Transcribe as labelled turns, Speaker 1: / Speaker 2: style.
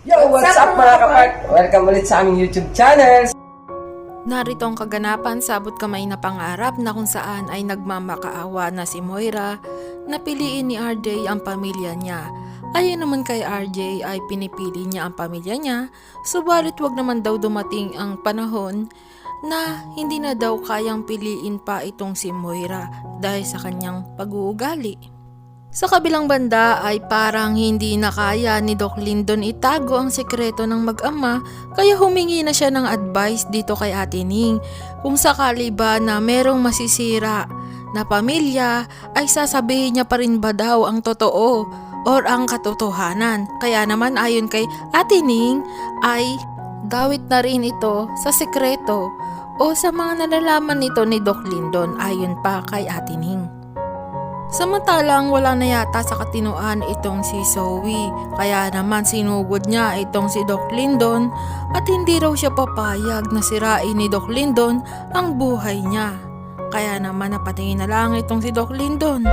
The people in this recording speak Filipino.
Speaker 1: Yo, what's up mga kapart? Welcome ulit sa aming YouTube channel.
Speaker 2: Narito ang kaganapan sa abot kamay na pangarap na kung saan ay nagmamakaawa na si Moira na piliin ni RJ ang pamilya niya. Ayon naman kay RJ ay pinipili niya ang pamilya niya, subalit wag naman daw dumating ang panahon na hindi na daw kayang piliin pa itong si Moira dahil sa kanyang pag-uugali. Sa kabilang banda ay parang hindi na kaya ni Doc Lyndon itago ang sekreto ng mag-ama kaya humingi na siya ng advice dito kay Ate Ning. Kung sakali ba na merong masisira na pamilya ay sasabihin niya pa rin ba daw ang totoo or ang katotohanan. Kaya naman ayon kay Ate Ning ay dawit na rin ito sa sekreto o sa mga nalalaman nito ni Doc Lyndon ayon pa kay Ate Ning. Samantalang wala na yata sa katinuan itong si Zoe, kaya naman sinugod niya itong si Doc Lyndon at hindi raw siya papayag na sirain ni Doc Lyndon ang buhay niya. Kaya naman napatingin na lang itong si Doc Lyndon.